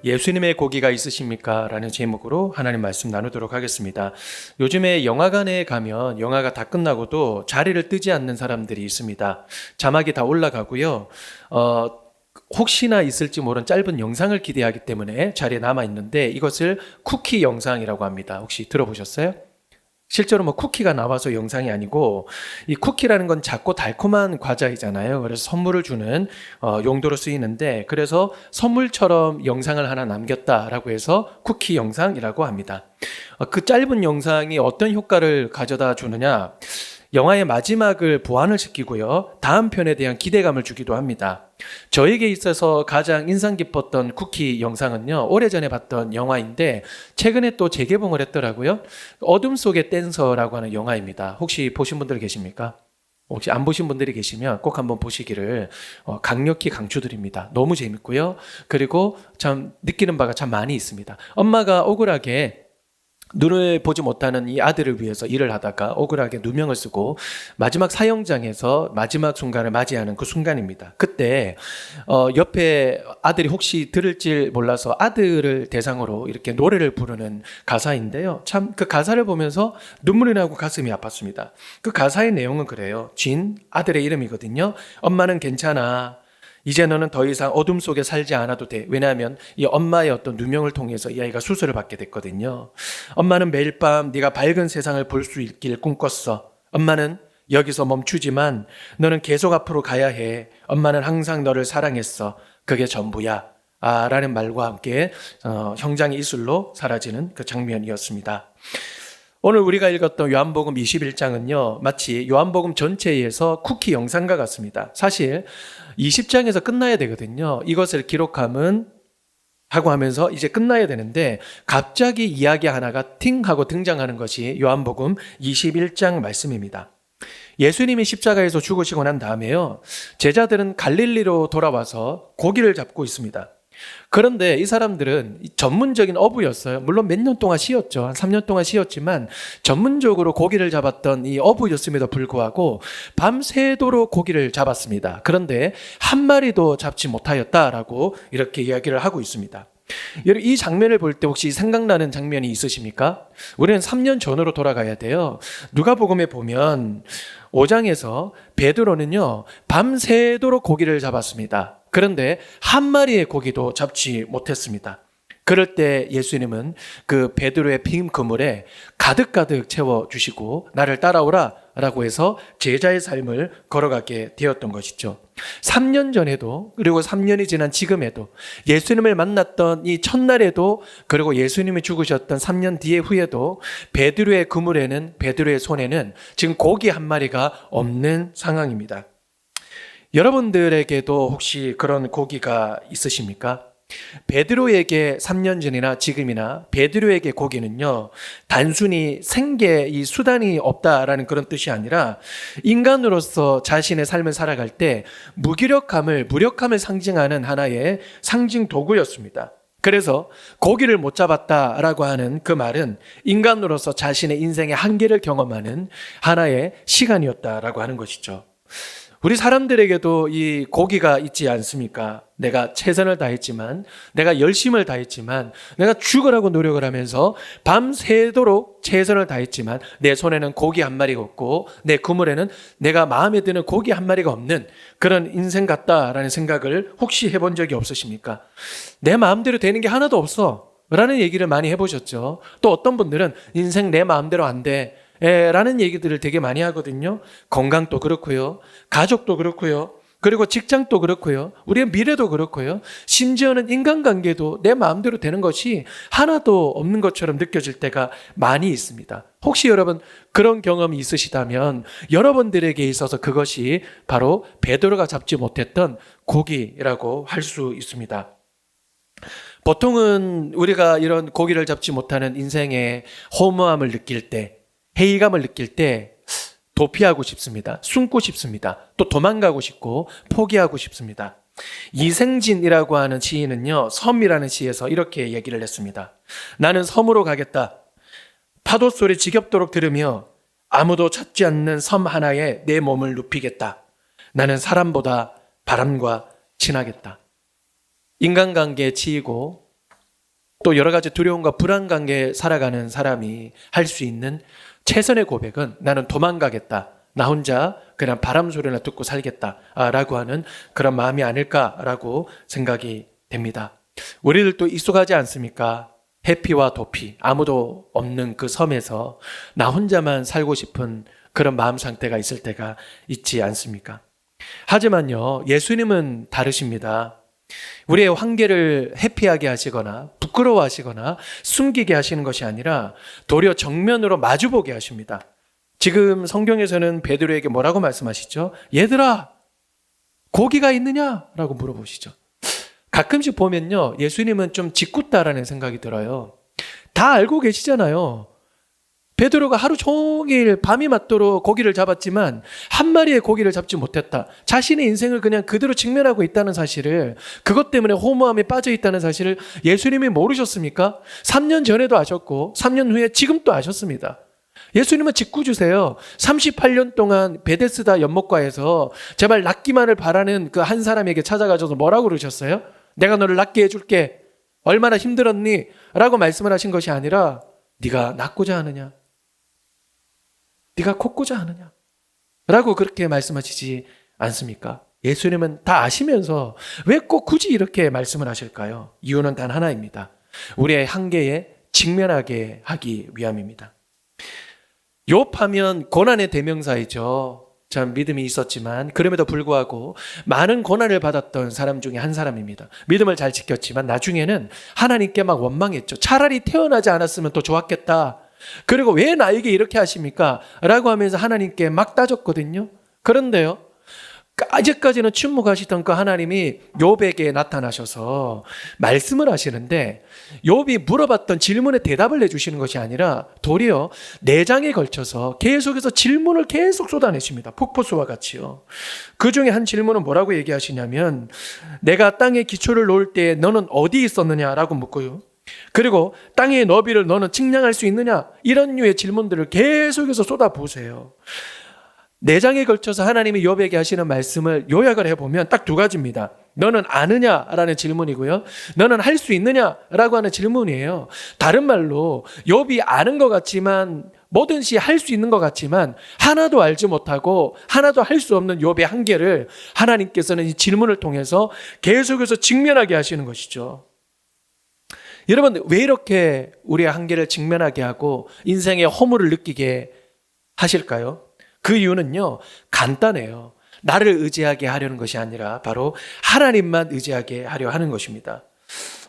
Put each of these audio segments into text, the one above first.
예수님의 고기가 있으십니까? 라는 제목으로 하나님 말씀 나누도록 하겠습니다. 요즘에 영화관에 가면 영화가 다 끝나고도 자리를 뜨지 않는 사람들이 있습니다. 자막이 다 올라가고요. 혹시나 있을지 모르는 짧은 영상을 기대하기 때문에 자리에 남아 있는데 이것을 쿠키 영상이라고 합니다. 혹시 들어보셨어요? 실제로 뭐 쿠키가 나와서 영상이 아니고 이 쿠키라는 건 작고 달콤한 과자이잖아요. 그래서 선물을 주는 용도로 쓰이는데 그래서 선물처럼 영상을 하나 남겼다라고 해서 쿠키 영상이라고 합니다. 그 짧은 영상이 어떤 효과를 가져다 주느냐? 영화의 마지막을 보완을 시키고요. 다음 편에 대한 기대감을 주기도 합니다. 저에게 있어서 가장 인상 깊었던 쿠키 영상은요. 오래전에 봤던 영화인데 최근에 또 재개봉을 했더라고요. 어둠 속의 댄서라고 하는 영화입니다. 혹시 보신 분들 계십니까? 혹시 안 보신 분들이 계시면 꼭 한번 보시기를 강력히 강추드립니다. 너무 재밌고요. 그리고 참 느끼는 바가 참 많이 있습니다. 엄마가 억울하게 눈을 보지 못하는 이 아들을 위해서 일을 하다가 억울하게 누명을 쓰고 마지막 사형장에서 마지막 순간을 맞이하는 그 순간입니다. 그때 옆에 아들이 혹시 들을지 몰라서 아들을 대상으로 이렇게 노래를 부르는 가사인데요. 참 그 가사를 보면서 눈물이 나고 가슴이 아팠습니다. 그 가사의 내용은 그래요. 진, 아들의 이름이거든요. 엄마는 괜찮아. 이제 너는 더 이상 어둠 속에 살지 않아도 돼. 왜냐하면 이 엄마의 어떤 누명을 통해서 이 아이가 수술을 받게 됐거든요. 엄마는 매일 밤 네가 밝은 세상을 볼 수 있길 꿈꿨어. 엄마는 여기서 멈추지만 너는 계속 앞으로 가야 해. 엄마는 항상 너를 사랑했어. 그게 전부야. 라는 말과 함께 형장의 이슬로 사라지는 그 장면이었습니다. 오늘 우리가 읽었던 요한복음 21장은요, 마치 요한복음 전체에서 쿠키 영상과 같습니다. 사실 20장에서 끝나야 되거든요. 이것을 기록함은 하고 하면서 이제 끝나야 되는데 갑자기 이야기 하나가 팅 하고 등장하는 것이 요한복음 21장 말씀입니다. 예수님이 십자가에서 죽으시고 난 다음에요, 제자들은 갈릴리로 돌아와서 고기를 잡고 있습니다. 그런데 이 사람들은 전문적인 어부였어요. 물론 몇 년 동안 쉬었죠. 한 3년 동안 쉬었지만 전문적으로 고기를 잡았던 이 어부였음에도 불구하고 밤새도록 고기를 잡았습니다. 그런데 한 마리도 잡지 못하였다라고 이렇게 이야기를 하고 있습니다. 이 장면을 볼 때 혹시 생각나는 장면이 있으십니까? 우리는 3년 전으로 돌아가야 돼요. 누가복음에 보면 5장에서 베드로는요, 밤새도록 고기를 잡았습니다. 그런데 한 마리의 고기도 잡지 못했습니다. 그럴 때 예수님은 그 베드로의 빈 그물에 가득가득 채워주시고 나를 따라오라 라고 해서 제자의 삶을 걸어가게 되었던 것이죠. 3년 전에도, 그리고 3년이 지난 지금에도, 예수님을 만났던 이 첫날에도, 그리고 예수님이 죽으셨던 3년 뒤에 후에도 베드로의 그물에는, 베드로의 손에는 지금 고기 한 마리가 없는 상황입니다. 여러분들에게도 혹시 그런 고기가 있으십니까? 베드로에게 3년 전이나 지금이나 베드로에게 고기는요, 단순히 생계 이 수단이 없다라는 그런 뜻이 아니라 인간으로서 자신의 삶을 살아갈 때 무력함을 상징하는 하나의 상징 도구였습니다. 그래서 고기를 못 잡았다라고 하는 그 말은 인간으로서 자신의 인생의 한계를 경험하는 하나의 시간이었다라고 하는 것이죠. 우리 사람들에게도 이 고기가 있지 않습니까? 내가 최선을 다했지만, 내가 열심을 다했지만, 내가 죽으라고 노력을 하면서 밤새도록 최선을 다했지만 내 손에는 고기 한 마리가 없고 내 그물에는 내가 마음에 드는 고기 한 마리가 없는 그런 인생 같다라는 생각을 혹시 해본 적이 없으십니까? 내 마음대로 되는 게 하나도 없어 라는 얘기를 많이 해보셨죠. 또 어떤 분들은 인생 내 마음대로 안 돼 라는 얘기들을 되게 많이 하거든요. 건강도 그렇고요. 가족도 그렇고요. 그리고 직장도 그렇고요. 우리의 미래도 그렇고요. 심지어는 인간관계도 내 마음대로 되는 것이 하나도 없는 것처럼 느껴질 때가 많이 있습니다. 혹시 여러분 그런 경험이 있으시다면 여러분들에게 있어서 그것이 바로 베드로가 잡지 못했던 고기라고 할 수 있습니다. 보통은 우리가 이런 고기를 잡지 못하는 인생의 허무함을 느낄 때, 회의감을 느낄 때 도피하고 싶습니다. 숨고 싶습니다. 또 도망가고 싶고 포기하고 싶습니다. 이생진이라고 하는 시인은요, 섬이라는 시에서 이렇게 얘기를 했습니다. 나는 섬으로 가겠다. 파도 소리 지겹도록 들으며 아무도 찾지 않는 섬 하나에 내 몸을 눕히겠다. 나는 사람보다 바람과 친하겠다. 인간관계에 치이고 또 여러 가지 두려움과 불안 관계에 살아가는 사람이 할 수 있는 최선의 고백은 나는 도망가겠다. 나 혼자 그냥 바람 소리나 듣고 살겠다라고 하는 그런 마음이 아닐까라고 생각이 됩니다. 우리들도 익숙하지 않습니까? 해피와 도피, 아무도 없는 그 섬에서 나 혼자만 살고 싶은 그런 마음 상태가 있을 때가 있지 않습니까? 하지만요, 예수님은 다르십니다. 우리의 관계를 해피하게 하시거나 부끄러워하시거나 숨기게 하시는 것이 아니라 도리어 정면으로 마주보게 하십니다. 지금 성경에서는 베드로에게 뭐라고 말씀하시죠? 얘들아, 고기가 있느냐? 라고 물어보시죠. 가끔씩 보면요, 예수님은 좀 짓궂다라는 생각이 들어요. 다 알고 계시잖아요. 베드로가 하루 종일 밤이 맞도록 고기를 잡았지만 한 마리의 고기를 잡지 못했다. 자신의 인생을 그냥 그대로 직면하고 있다는 사실을, 그것 때문에 허무함에 빠져 있다는 사실을 예수님이 모르셨습니까? 3년 전에도 아셨고 3년 후에 지금 또 아셨습니다. 예수님은 짓궂으세요. 38년 동안 베데스다 연못가에서 제발 낫기만을 바라는 그 한 사람에게 찾아가셔서 뭐라고 그러셨어요? 내가 너를 낫게 해줄게. 얼마나 힘들었니? 라고 말씀을 하신 것이 아니라 네가 낫고자 하느냐? 네가 걷고자 하느냐? 라고 그렇게 말씀하시지 않습니까? 예수님은 다 아시면서 왜 꼭 굳이 이렇게 말씀을 하실까요? 이유는 단 하나입니다. 우리의 한계에 직면하게 하기 위함입니다. 욥하면 고난의 대명사이죠. 참 믿음이 있었지만 그럼에도 불구하고 많은 고난을 받았던 사람 중에 한 사람입니다. 믿음을 잘 지켰지만 나중에는 하나님께 막 원망했죠. 차라리 태어나지 않았으면 더 좋았겠다. 그리고 왜 나에게 이렇게 하십니까? 라고 하면서 하나님께 막 따졌거든요. 그런데요, 아직까지는 침묵하시던 그 하나님이 욥에게 나타나셔서 말씀을 하시는데, 욥이 물어봤던 질문에 대답을 해주시는 것이 아니라 도리어 4장에 걸쳐서 계속해서 질문을 계속 쏟아내십니다. 폭포수와 같이요. 그 중에 한 질문은 뭐라고 얘기하시냐면, 내가 땅에 기초를 놓을 때 너는 어디 있었느냐라고 묻고요. 그리고 땅의 너비를 너는 측량할 수 있느냐? 이런 류의 질문들을 계속해서 쏟아부으세요. 4장에 걸쳐서 하나님이 욥에게 하시는 말씀을 요약을 해보면 딱 2가지입니다. 너는 아느냐라는 질문이고요. 너는 할 수 있느냐라고 하는 질문이에요. 다른 말로 욥이 아는 것 같지만, 뭐든지 할 수 있는 것 같지만 하나도 알지 못하고 하나도 할 수 없는 욥의 한계를 하나님께서는 이 질문을 통해서 계속해서 직면하게 하시는 것이죠. 여러분, 왜 이렇게 우리의 한계를 직면하게 하고 인생의 허물을 느끼게 하실까요? 그 이유는요, 간단해요. 나를 의지하게 하려는 것이 아니라 바로 하나님만 의지하게 하려 하는 것입니다.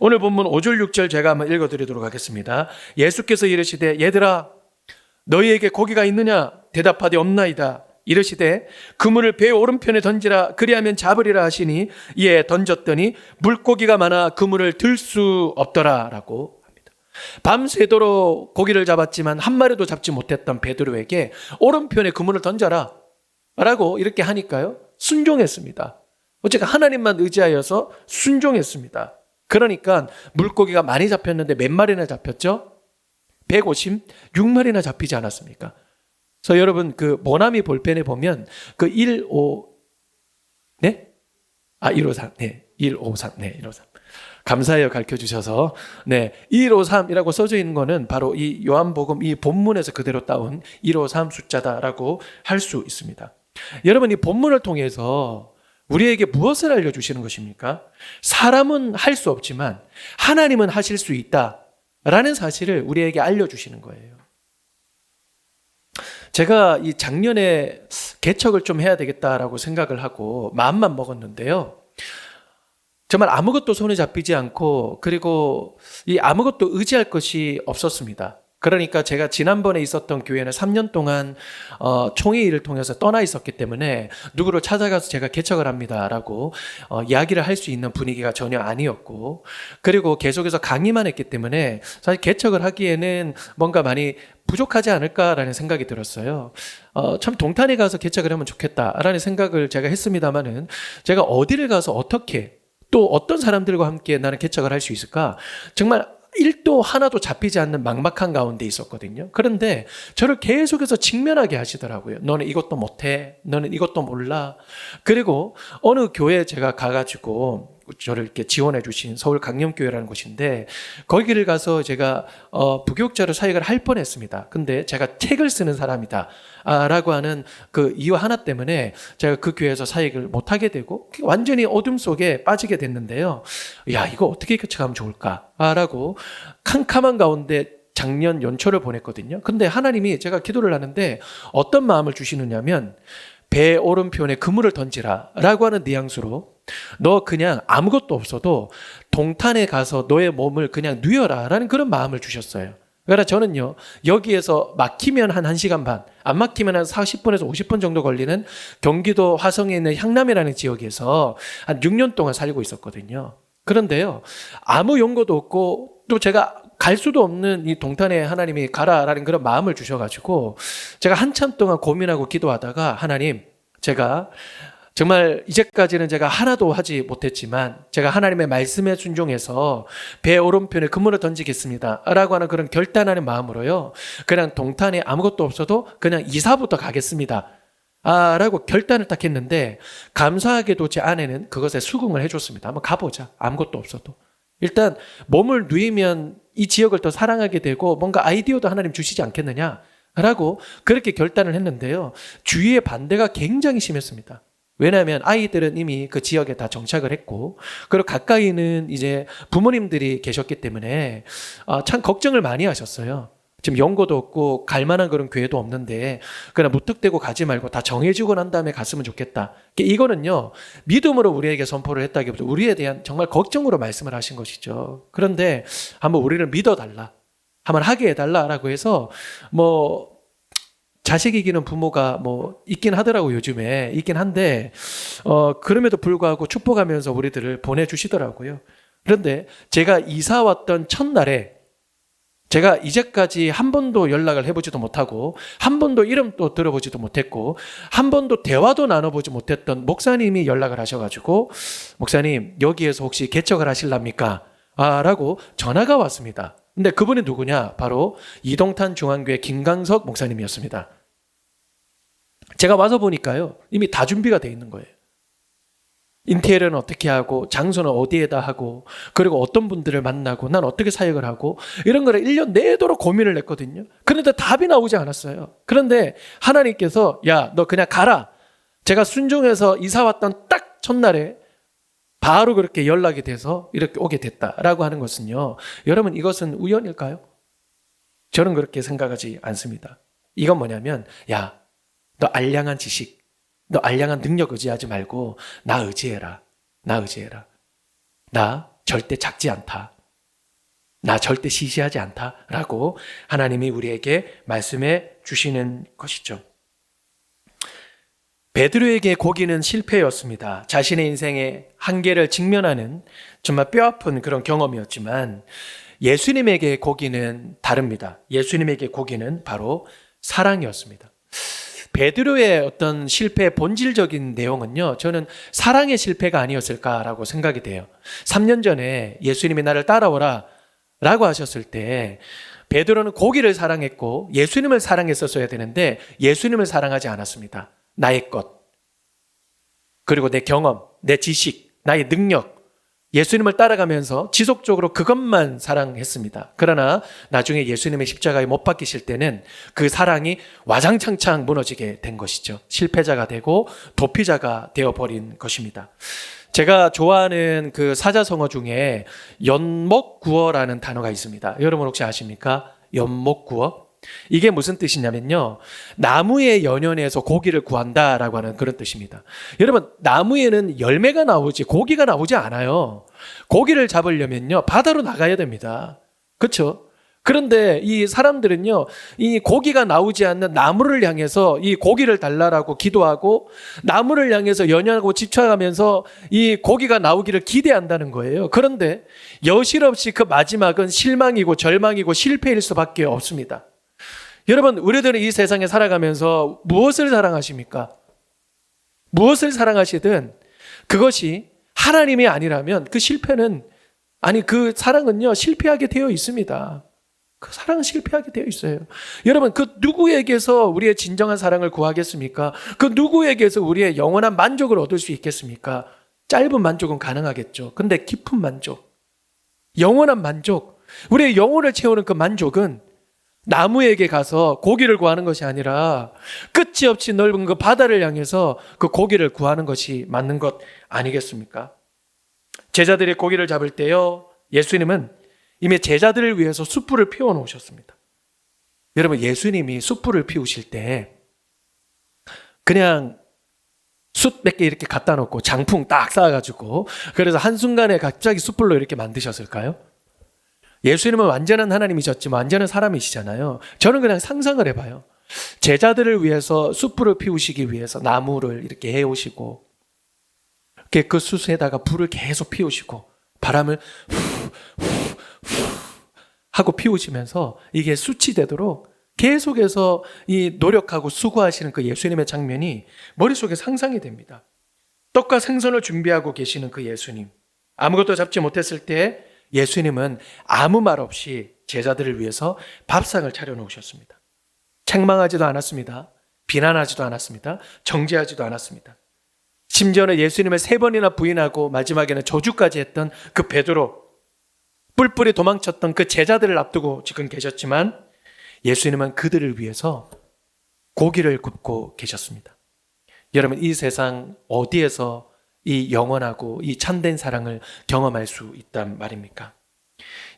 오늘 본문 5절 6절 제가 한번 읽어드리도록 하겠습니다. 예수께서 이르시되 얘들아 너희에게 고기가 있느냐? 대답하되 없나이다. 이르시되 그물을 배 오른편에 던지라 그리하면 잡으리라 하시니 이에 던졌더니 물고기가 많아 그물을 들 수 없더라 라고 합니다. 밤새도록 고기를 잡았지만 한 마리도 잡지 못했던 베드로에게 오른편에 그물을 던져라 라고 이렇게 하니까요, 순종했습니다. 어쨌든 하나님만 의지하여서 순종했습니다. 그러니까 물고기가 많이 잡혔는데 몇 마리나 잡혔죠? 156마리나 잡히지 않았습니까? 그래서 여러분, 그 모나미 볼펜에 보면 그 153, 네? 153. 네. 153. 네, 153. 감사해요. 가르쳐 주셔서. 네. 153이라고 써져 있는 거는 바로 이 요한복음 이 본문에서 그대로 따온 153 숫자다라고 할 수 있습니다. 여러분, 이 본문을 통해서 우리에게 무엇을 알려주시는 것입니까? 사람은 할 수 없지만 하나님은 하실 수 있다라는 사실을 우리에게 알려주시는 거예요. 제가 이 작년에 개척을 좀 해야 되겠다라고 생각을 하고 마음만 먹었는데요. 정말 아무것도 손에 잡히지 않고, 그리고 이 아무것도 의지할 것이 없었습니다. 그러니까 제가 지난번에 있었던 교회는 3년 동안 총회의를 통해서 떠나 있었기 때문에 누구를 찾아가서 제가 개척을 합니다라고 이야기를 할 수 있는 분위기가 전혀 아니었고, 그리고 계속해서 강의만 했기 때문에 사실 개척을 하기에는 뭔가 많이 부족하지 않을까라는 생각이 들었어요. 참 동탄에 가서 개척을 하면 좋겠다라는 생각을 제가 했습니다마는, 제가 어디를 가서 어떻게 또 어떤 사람들과 함께 나는 개척을 할 수 있을까? 정말 1도 하나도 잡히지 않는 막막한 가운데 있었거든요. 그런데 저를 계속해서 직면하게 하시더라고요. 너는 이것도 못해. 너는 이것도 몰라. 그리고 어느 교회에 제가 가가지고 저를 이렇게 지원해 주신 서울 강림교회라는 곳인데, 거기를 가서 제가 부교육자로 사역을 할 뻔했습니다. 근데 제가 책을 쓰는 사람이다 라고 하는 그 이유 하나 때문에 제가 그 교회에서 사역을 못하게 되고 완전히 어둠 속에 빠지게 됐는데요. 야, 이거 어떻게 교체하면 좋을까 라고 캄캄한 가운데 작년 연초를 보냈거든요. 근데 하나님이, 제가 기도를 하는데 어떤 마음을 주시느냐면, 배 오른편에 그물을 던지라 라고 하는 뉘앙스로, 너 그냥 아무것도 없어도 동탄에 가서 너의 몸을 그냥 누여라 라는 그런 마음을 주셨어요. 그러나 저는요, 여기에서 막히면 한 1시간 반, 안 막히면 한 40분에서 50분 정도 걸리는 경기도 화성에 있는 향남이라는 지역에서 한 6년 동안 살고 있었거든요. 그런데요, 아무 연고도 없고 또 제가 갈 수도 없는 이 동탄에 하나님이 가라라는 그런 마음을 주셔가지고 제가 한참 동안 고민하고 기도하다가, 하나님, 제가 정말 이제까지는 제가 하나도 하지 못했지만 제가 하나님의 말씀에 순종해서 배 오른편에 그물을 던지겠습니다 라고 하는 그런 결단하는 마음으로요, 그냥 동탄에 아무것도 없어도 그냥 이사부터 가겠습니다 라고 결단을 딱 했는데, 감사하게도 제 아내는 그것에 수긍을 해줬습니다. 한번 가보자, 아무것도 없어도. 일단 몸을 누이면 이 지역을 더 사랑하게 되고 뭔가 아이디어도 하나님 주시지 않겠느냐 라고 그렇게 결단을 했는데요, 주위의 반대가 굉장히 심했습니다. 왜냐하면 아이들은 이미 그 지역에 다 정착을 했고, 그리고 가까이는 이제 부모님들이 계셨기 때문에 참 걱정을 많이 하셨어요. 지금 연고도 없고 갈 만한 그런 교회도 없는데 그냥 무턱대고 가지 말고 다 정해지고 난 다음에 갔으면 좋겠다. 이거는요, 믿음으로 우리에게 선포를 했다기보다 우리에 대한 정말 걱정으로 말씀을 하신 것이죠. 그런데 한번 우리를 믿어달라, 한번 하게 해달라라고 해서, 뭐 자식 이기는 부모가 뭐 있긴 하더라고요. 요즘에 있긴 한데 그럼에도 불구하고 축복하면서 우리들을 보내주시더라고요. 그런데 제가 이사 왔던 첫날에, 제가 이제까지 한 번도 연락을 해보지도 못하고 한 번도 이름도 들어보지도 못했고 한 번도 대화도 나눠보지 못했던 목사님이 연락을 하셔가지고, 목사님, 여기에서 혹시 개척을 하실랍니까? 라고 전화가 왔습니다. 근데 그분이 누구냐? 바로 이동탄 중앙교회 김강석 목사님이었습니다. 제가 와서 보니까요, 이미 다 준비가 돼 있는 거예요. 인테리어는 어떻게 하고, 장소는 어디에다 하고, 그리고 어떤 분들을 만나고, 난 어떻게 사역을 하고, 이런 거를 1년 내도록 고민을 했거든요. 그런데 답이 나오지 않았어요. 그런데 하나님께서, 야, 너 그냥 가라. 제가 순종해서 이사 왔던 딱 첫날에 바로 그렇게 연락이 돼서 이렇게 오게 됐다라고 하는 것은요, 여러분, 이것은 우연일까요? 저는 그렇게 생각하지 않습니다. 이건 뭐냐면, 야, 너 알량한 지식, 너 알량한 능력 의지하지 말고 나 의지해라. 나 의지해라. 나 절대 작지 않다. 나 절대 시시하지 않다. 라고 하나님이 우리에게 말씀해 주시는 것이죠. 베드로에게 고기는 실패였습니다. 자신의 인생의 한계를 직면하는 정말 뼈아픈 그런 경험이었지만, 예수님에게 고기는 다릅니다. 예수님에게 고기는 바로 사랑이었습니다. 베드로의 어떤 실패의 본질적인 내용은요, 저는 사랑의 실패가 아니었을까라고 생각이 돼요. 3년 전에 예수님이 나를 따라오라 라고 하셨을 때 베드로는 고기를 사랑했고 예수님을 사랑했었어야 되는데 예수님을 사랑하지 않았습니다. 나의 것, 그리고 내 경험, 내 지식, 나의 능력, 예수님을 따라가면서 지속적으로 그것만 사랑했습니다. 그러나 나중에 예수님의 십자가에 못 박히실 때는 그 사랑이 와장창창 무너지게 된 것이죠. 실패자가 되고 도피자가 되어버린 것입니다. 제가 좋아하는 그 사자성어 중에 연목구어라는 단어가 있습니다. 여러분 혹시 아십니까? 연목구어? 이게 무슨 뜻이냐면요, 나무의 연연에서 고기를 구한다라고 하는 그런 뜻입니다. 여러분, 나무에는 열매가 나오지 고기가 나오지 않아요. 고기를 잡으려면요 바다로 나가야 됩니다. 그렇죠? 그런데 이 사람들은요, 이 고기가 나오지 않는 나무를 향해서 이 고기를 달라라고 기도하고 나무를 향해서 연연하고 집착하면서 이 고기가 나오기를 기대한다는 거예요. 그런데 여실없이 그 마지막은 실망이고 절망이고 실패일 수밖에 없습니다. 여러분, 우리들은 이 세상에 살아가면서 무엇을 사랑하십니까? 무엇을 사랑하시든 그것이 하나님이 아니라면 그 실패는, 아니 그 사랑은요 실패하게 되어 있습니다. 그 사랑은 실패하게 되어 있어요. 여러분, 그 누구에게서 우리의 진정한 사랑을 구하겠습니까? 그 누구에게서 우리의 영원한 만족을 얻을 수 있겠습니까? 짧은 만족은 가능하겠죠. 근데 깊은 만족, 영원한 만족, 우리의 영혼을 채우는 그 만족은 나무에게 가서 고기를 구하는 것이 아니라 끝이 없이 넓은 그 바다를 향해서 그 고기를 구하는 것이 맞는 것 아니겠습니까? 제자들이 고기를 잡을 때요, 예수님은 이미 제자들을 위해서 숯불을 피워 놓으셨습니다. 여러분, 예수님이 숯불을 피우실 때 그냥 숯 몇 개 이렇게 갖다 놓고 장풍 딱 쌓아가지고 그래서 한순간에 갑자기 숯불로 이렇게 만드셨을까요? 예수님은 완전한 하나님이셨지만 완전한 사람이시잖아요. 저는 그냥 상상을 해봐요. 제자들을 위해서 숯불을 피우시기 위해서 나무를 이렇게 해오시고 그 숯에다가 불을 계속 피우시고 바람을 하고 피우시면서 이게 숯이 되도록 계속해서 이 노력하고 수고하시는 그 예수님의 장면이 머릿속에 상상이 됩니다. 떡과 생선을 준비하고 계시는 그 예수님, 아무것도 잡지 못했을 때 예수님은 아무 말 없이 제자들을 위해서 밥상을 차려놓으셨습니다. 책망하지도 않았습니다. 비난하지도 않았습니다. 정죄하지도 않았습니다. 심지어는 예수님을 3번이나 부인하고 마지막에는 저주까지 했던 그 베드로, 뿔뿔이 도망쳤던 그 제자들을 앞두고 지금 계셨지만 예수님은 그들을 위해서 고기를 굽고 계셨습니다. 여러분, 이 세상 어디에서 이 영원하고 이 참된 사랑을 경험할 수 있단 말입니까?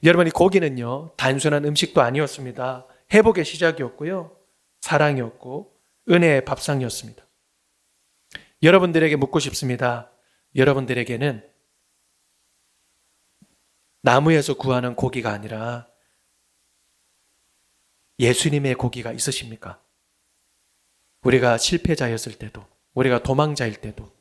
여러분, 이 고기는요, 단순한 음식도 아니었습니다. 회복의 시작이었고요, 사랑이었고 은혜의 밥상이었습니다. 여러분들에게 묻고 싶습니다. 여러분들에게는 나무에서 구하는 고기가 아니라 예수님의 고기가 있으십니까? 우리가 실패자였을 때도, 우리가 도망자일 때도,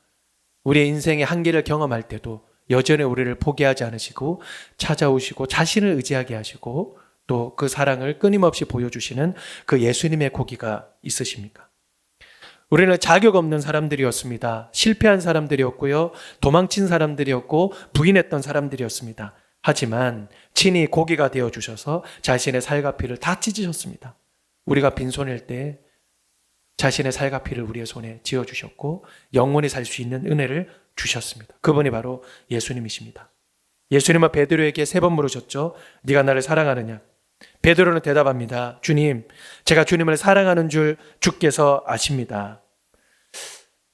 우리의 인생의 한계를 경험할 때도 여전히 우리를 포기하지 않으시고 찾아오시고 자신을 의지하게 하시고 또 그 사랑을 끊임없이 보여주시는 그 예수님의 고기가 있으십니까? 우리는 자격 없는 사람들이었습니다. 실패한 사람들이었고요, 도망친 사람들이었고 부인했던 사람들이었습니다. 하지만 친히 고기가 되어주셔서 자신의 살과 피를 다 찢으셨습니다. 우리가 빈손일 때 자신의 살과 피를 우리의 손에 쥐어주셨고 영원히 살 수 있는 은혜를 주셨습니다. 그분이 바로 예수님이십니다. 예수님은 베드로에게 3번 물으셨죠. 네가 나를 사랑하느냐? 베드로는 대답합니다. 주님, 제가 주님을 사랑하는 줄 주께서 아십니다.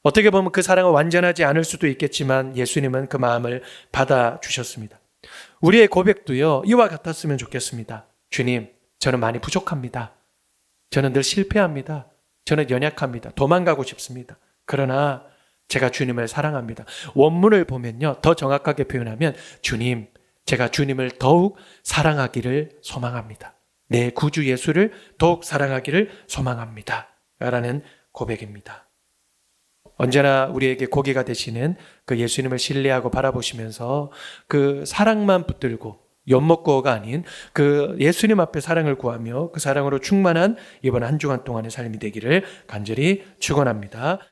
어떻게 보면 그 사랑은 완전하지 않을 수도 있겠지만 예수님은 그 마음을 받아주셨습니다. 우리의 고백도요, 이와 같았으면 좋겠습니다. 주님, 저는 많이 부족합니다. 저는 늘 실패합니다. 저는 연약합니다. 도망가고 싶습니다. 그러나 제가 주님을 사랑합니다. 원문을 보면요, 더 정확하게 표현하면 주님, 제가 주님을 더욱 사랑하기를 소망합니다. 내 구주 예수를 더욱 사랑하기를 소망합니다. 라는 고백입니다. 언제나 우리에게 고기가 되시는 그 예수님을 신뢰하고 바라보시면서 그 사랑만 붙들고 엿먹고가 아닌 그 예수님 앞에 사랑을 구하며 그 사랑으로 충만한 이번 한 주간 동안의 삶이 되기를 간절히 축원합니다.